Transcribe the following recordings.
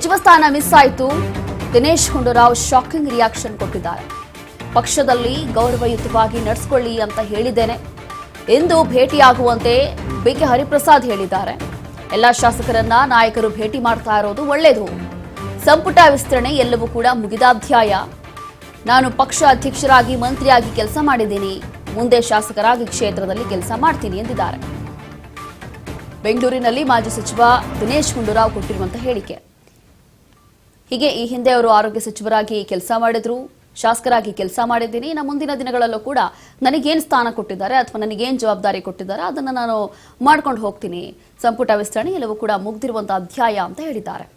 ಸಚಿವ ಸ್ಥಾನ ಮಿಸ್ ಆಯಿತು. ದಿನೇಶ್ ಗುಂಡೂರಾವ್ ಶಾಕಿಂಗ್ ರಿಯಾಕ್ಷನ್ ಕೊಟ್ಟಿದ್ದಾರೆ. ಪಕ್ಷದಲ್ಲಿ ಗೌರವಯುತವಾಗಿ ನಡೆಸಿಕೊಳ್ಳಿ ಅಂತ ಹೇಳಿದ್ದೇನೆ ಎಂದು ಭೇಟಿಯಾಗುವಂತೆ ಬಿಕೆ ಹರಿಪ್ರಸಾದ್ ಹೇಳಿದ್ದಾರೆ. ಎಲ್ಲ ಶಾಸಕರನ್ನ ನಾಯಕರು ಭೇಟಿ ಮಾಡ್ತಾ ಇರೋದು ಒಳ್ಳೆಯದು. ಸಂಪುಟ ವಿಸ್ತರಣೆ ಎಲ್ಲವೂ ಕೂಡ ಮುಗಿದ ಅಧ್ಯಾಯ. ನಾನು ಪಕ್ಷ ಅಧ್ಯಕ್ಷರಾಗಿ ಮಂತ್ರಿಯಾಗಿ ಕೆಲಸ ಮಾಡಿದ್ದೀನಿ. ಮುಂದೆ ಶಾಸಕರಾಗಿ ಕ್ಷೇತ್ರದಲ್ಲಿ ಕೆಲಸ ಮಾಡ್ತೀನಿ ಎಂದಿದ್ದಾರೆ. ಬೆಂಗಳೂರಿನಲ್ಲಿ ಮಾಜಿ ಸಚಿವ ದಿನೇಶ್ ಗುಂಡೂರಾವ್ ಕೊಟ್ಟಿರುವಂತಹ ಹೇಳಿಕೆ. ಹೀಗೆ ಈ ಹಿಂದೆ ಅವರು ಆರೋಗ್ಯ ಸಚಿವರಾಗಿ ಕೆಲಸ ಮಾಡಿದ್ರು, ಶಾಸಕರಾಗಿ ಕೆಲಸ ಮಾಡಿದ್ದೀನಿ. ಇನ್ನು ಮುಂದಿನ ದಿನಗಳಲ್ಲೂ ಕೂಡ ನನಗೇನು ಸ್ಥಾನ ಕೊಟ್ಟಿದ್ದಾರೆ ಅಥವಾ ನನಗೇನು ಜವಾಬ್ದಾರಿ ಕೊಟ್ಟಿದ್ದಾರೆ ಅದನ್ನು ನಾನು ಮಾಡ್ಕೊಂಡು ಹೋಗ್ತೀನಿ. ಸಂಪುಟ ವಿಸ್ತರಣೆ ಎಲ್ಲವೂ ಕೂಡ ಮುಗ್ದಿರುವಂತಹ ಅಧ್ಯಾಯ ಅಂತ ಹೇಳಿದ್ದಾರೆ.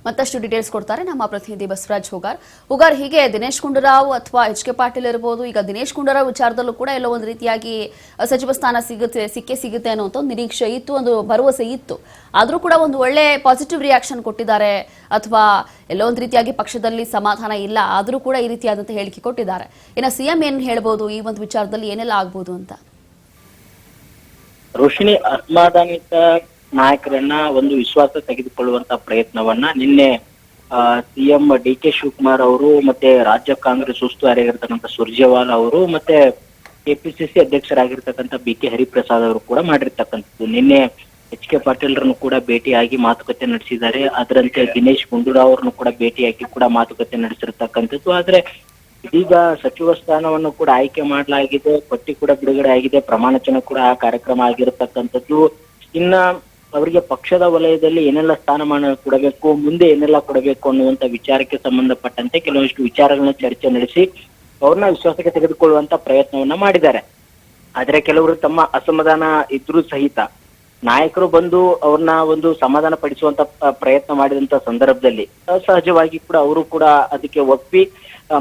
ಮತ್ತಷ್ಟು ಡೀಟೇಲ್ಸ್ ಕೊಡ್ತಾರೆ ನಮ್ಮ ಪ್ರತಿನಿಧಿ ಬಸವರಾಜ್ ಹುಗಾರ್. ಹೀಗೆ ದಿನೇಶ್ ಗುಂಡೂರಾವ್ ಅಥವಾ ಎಚ್ ಕೆ ಪಾಟೀಲ್ ಇರಬಹುದು, ಈಗ ದಿನೇಶ್ ಗುಂಡೂರಾವ್ ವಿಚಾರದಲ್ಲೂ ಕೂಡ ಎಲ್ಲೋ ಒಂದು ರೀತಿಯಾಗಿ ಸಚಿವ ಸ್ಥಾನ ಸಿಗುತ್ತೆ ಅನ್ನುವಂಥ ಒಂದು ನಿರೀಕ್ಷೆ ಇತ್ತು, ಒಂದು ಭರವಸೆ ಇತ್ತು. ಆದರೂ ಕೂಡ ಒಂದು ಒಳ್ಳೆ ಪಾಸಿಟಿವ್ ರಿಯಾಕ್ಷನ್ ಕೊಟ್ಟಿದ್ದಾರೆ, ಅಥವಾ ಎಲ್ಲೋ ಒಂದು ರೀತಿಯಾಗಿ ಪಕ್ಷದಲ್ಲಿ ಸಮಾಧಾನ ಇಲ್ಲ ಆದರೂ ಕೂಡ ಈ ರೀತಿಯಾದಂಥ ಹೇಳಿಕೆ ಕೊಟ್ಟಿದ್ದಾರೆ. ಇನ್ನು ಸಿಎಂ ಏನ್ ಹೇಳ್ಬೋದು ಈ ಒಂದು ವಿಚಾರದಲ್ಲಿ, ಏನೆಲ್ಲ ಆಗ್ಬೋದು ಅಂತ? ರೋಶಿನಿ, ಅಸಮಾಧಾನಿತ ನಾಯಕರನ್ನ ಒಂದು ವಿಶ್ವಾಸ ತೆಗೆದುಕೊಳ್ಳುವಂತ ಪ್ರಯತ್ನವನ್ನ ನಿನ್ನೆ ಸಿಎಂ ಡಿ ಕೆ ಶಿವಕುಮಾರ್ ಅವರು ಮತ್ತೆ ರಾಜ್ಯ ಕಾಂಗ್ರೆಸ್ ಉಸ್ತುವಾರಿಯಾಗಿರ್ತಕ್ಕಂಥ ಸುರ್ಜೇವಾಲಾ ಅವರು ಮತ್ತೆ ಕೆಪಿಸಿಸಿ ಅಧ್ಯಕ್ಷರಾಗಿರ್ತಕ್ಕಂಥ ಬಿ ಕೆ ಹರಿಪ್ರಸಾದ್ ಅವರು ಕೂಡ ಮಾಡಿರ್ತಕ್ಕಂಥದ್ದು. ನಿನ್ನೆ ಎಚ್ ಕೆ ಪಾಟೀಲ್ರನ್ನು ಕೂಡ ಭೇಟಿಯಾಗಿ ಮಾತುಕತೆ ನಡೆಸಿದ್ದಾರೆ. ಅದರಂತೆ ದಿನೇಶ್ ಗುಂಡೂರಾವ್ ಅವ್ರನ್ನು ಕೂಡ ಭೇಟಿಯಾಗಿ ಕೂಡ ಮಾತುಕತೆ ನಡೆಸಿರ್ತಕ್ಕಂಥದ್ದು. ಆದ್ರೆ ಇದೀಗ ಸಚಿವ ಸ್ಥಾನವನ್ನು ಕೂಡ ಆಯ್ಕೆ ಮಾಡಲಾಗಿದೆ, ಪಟ್ಟಿ ಕೂಡ ಬಿಡುಗಡೆ ಆಗಿದೆ, ಪ್ರಮಾಣವಚನ ಕೂಡ ಆ ಕಾರ್ಯಕ್ರಮ ಆಗಿರತಕ್ಕಂಥದ್ದು. ಇನ್ನ ಅವರಿಗೆ ಪಕ್ಷದ ವಲಯದಲ್ಲಿ ಏನೆಲ್ಲ ಸ್ಥಾನಮಾನ ಕೊಡಬೇಕು, ಮುಂದೆ ಏನೆಲ್ಲ ಕೊಡಬೇಕು ಅನ್ನುವಂತ ವಿಚಾರಕ್ಕೆ ಸಂಬಂಧಪಟ್ಟಂತೆ ಕೆಲವೊಂದಿಷ್ಟು ವಿಚಾರಗಳನ್ನ ಚರ್ಚೆ ನಡೆಸಿ ಅವ್ರನ್ನ ವಿಶ್ವಾಸಕ್ಕೆ ತೆಗೆದುಕೊಳ್ಳುವಂತ ಪ್ರಯತ್ನವನ್ನ ಮಾಡಿದ್ದಾರೆ. ಆದ್ರೆ ಕೆಲವರು ತಮ್ಮ ಅಸಮಾಧಾನ ಇದ್ರೂ ಸಹಿತ ನಾಯಕರು ಬಂದು ಅವ್ರನ್ನ ಒಂದು ಸಮಾಧಾನ ಪಡಿಸುವಂತ ಪ್ರಯತ್ನ ಮಾಡಿದಂತ ಸಂದರ್ಭದಲ್ಲಿ ಸಹಜವಾಗಿ ಕೂಡ ಅವರು ಕೂಡ ಅದಕ್ಕೆ ಒಪ್ಪಿ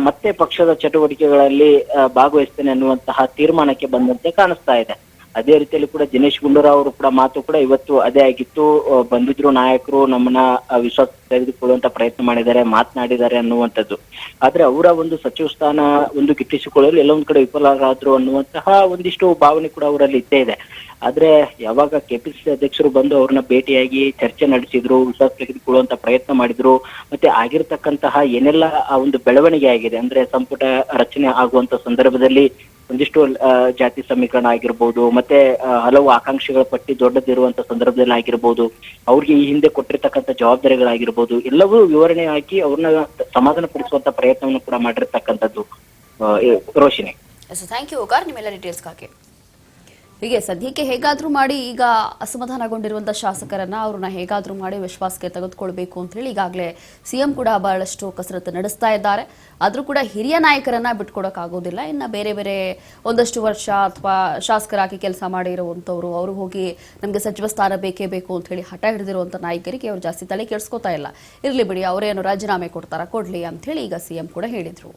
ಮತ್ತೆ ಪಕ್ಷದ ಚಟುವಟಿಕೆಗಳಲ್ಲಿ ಭಾಗವಹಿಸ್ತೇನೆ ಅನ್ನುವಂತಹ ತೀರ್ಮಾನಕ್ಕೆ ಬಂದಂತೆ ಕಾಣಿಸ್ತಾ ಇದೆ. ಅದೇ ರೀತಿಯಲ್ಲಿ ಕೂಡ ದಿನೇಶ್ ಗುಂಡೂರಾವ್ ಅವರು ಕೂಡ ಮಾತು ಕೂಡ ಇವತ್ತು ಅದೇ ಆಗಿತ್ತು. ಬಂದಿದ್ರು ನಾಯಕರು, ನಮ್ಮನ್ನ ವಿಶ್ವಾಸ ತೆಗೆದುಕೊಳ್ಳುವಂತ ಪ್ರಯತ್ನ ಮಾಡಿದ್ದಾರೆ, ಮಾತನಾಡಿದ್ದಾರೆ ಅನ್ನುವಂಥದ್ದು. ಆದ್ರೆ ಅವರ ಒಂದು ಸಚಿವ ಸ್ಥಾನ ಒಂದು ಗಿಟ್ಟಿಸಿಕೊಳ್ಳಲು ಎಲ್ಲೊಂದ್ ಕಡೆ ವಿಫಲರಾದ್ರು ಅನ್ನುವಂತಹ ಒಂದಿಷ್ಟು ಭಾವನೆ ಕೂಡ ಅವರಲ್ಲಿ ಇದ್ದೇ ಇದೆ. ಆದ್ರೆ ಯಾವಾಗ ಕೆಪಿಸಿಸಿ ಅಧ್ಯಕ್ಷರು ಬಂದು ಅವ್ರನ್ನ ಭೇಟಿಯಾಗಿ ಚರ್ಚೆ ನಡೆಸಿದ್ರು, ವಿಶ್ವಾಸ ತೆಗೆದುಕೊಳ್ಳುವಂತ ಪ್ರಯತ್ನ ಮಾಡಿದ್ರು, ಮತ್ತೆ ಆಗಿರ್ತಕ್ಕಂತಹ ಏನೆಲ್ಲ ಆ ಒಂದು ಬೆಳವಣಿಗೆ ಆಗಿದೆ ಅಂದ್ರೆ ಸಂಪುಟ ರಚನೆ ಆಗುವಂತ ಸಂದರ್ಭದಲ್ಲಿ ಒಂದಿಷ್ಟು ಜಾತಿ ಸಮೀಕರಣ ಆಗಿರ್ಬೋದು, ಮತ್ತೆ ಹಲವು ಆಕಾಂಕ್ಷೆಗಳ ಪಟ್ಟಿ ದೊಡ್ಡದಿರುವಂತ ಸಂದರ್ಭದಲ್ಲಿ ಆಗಿರ್ಬೋದು, ಅವ್ರಿಗೆ ಈ ಹಿಂದೆ ಕೊಟ್ಟಿರ್ತಕ್ಕಂಥ ಜವಾಬ್ದಾರಿಗಳಾಗಿರ್ಬೋದು, ಎಲ್ಲವೂ ವಿವರಣೆ ಹಾಕಿ ಅವ್ರನ್ನ ಸಮಾಧಾನ ಪಡಿಸುವಂತ ಪ್ರಯತ್ನವನ್ನು ಕೂಡ ಮಾಡಿರ್ತಕ್ಕಂಥದ್ದು. ರೋಶಿನಿ, ಥ್ಯಾಂಕ್ ಯು ಹುಗಾರ್ ನಿಮ್ಮೆಲ್ಲ ಡೀಟೇಲ್ಸ್ಗಾಗಿ. ಹೀಗೆ ಸದ್ಯಕ್ಕೆ ಹೇಗಾದ್ರೂ ಮಾಡಿ ಈಗ ಅಸಮಾಧಾನಗೊಂಡಿರುವಂಥ ಶಾಸಕರನ್ನ ಅವ್ರನ್ನ ಹೇಗಾದ್ರೂ ಮಾಡಿ ವಿಶ್ವಾಸಕ್ಕೆ ತೆಗೆದುಕೊಳ್ಬೇಕು ಅಂತ ಹೇಳಿ ಈಗಾಗಲೇ ಸಿಎಂ ಕೂಡ ಬಹಳಷ್ಟು ಕಸರತ್ತು ನಡೆಸ್ತಾ ಇದ್ದಾರೆ. ಆದ್ರೂ ಕೂಡ ಹಿರಿಯ ನಾಯಕರನ್ನ ಬಿಟ್ಕೊಡೋಕ್ಕಾಗೋದಿಲ್ಲ. ಇನ್ನು ಬೇರೆ ಬೇರೆ ಒಂದಷ್ಟು ವರ್ಷ ಅಥವಾ ಶಾಸಕರಾಗಿ ಕೆಲಸ ಮಾಡಿರುವಂಥವ್ರು ಅವರು ಹೋಗಿ ನಮಗೆ ಸಚಿವ ಸ್ಥಾನ ಬೇಕೇ ಬೇಕು ಅಂತ ಹೇಳಿ ಹಠ ಹಿಡಿದಿರುವಂಥ ನಾಯಕರಿಗೆ ಅವ್ರು ಜಾಸ್ತಿ ತಲೆ ಕೆಡಿಸ್ಕೋತಾ ಇಲ್ಲ. ಇರ್ಲಿ ಬಿಡಿ, ಅವರೇನು ರಾಜೀನಾಮೆ ಕೊಡ್ತಾರಾ, ಕೊಡ್ಲಿ ಅಂತ ಹೇಳಿ ಈಗ ಸಿಎಂ ಕೂಡ ಹೇಳಿದ್ರು.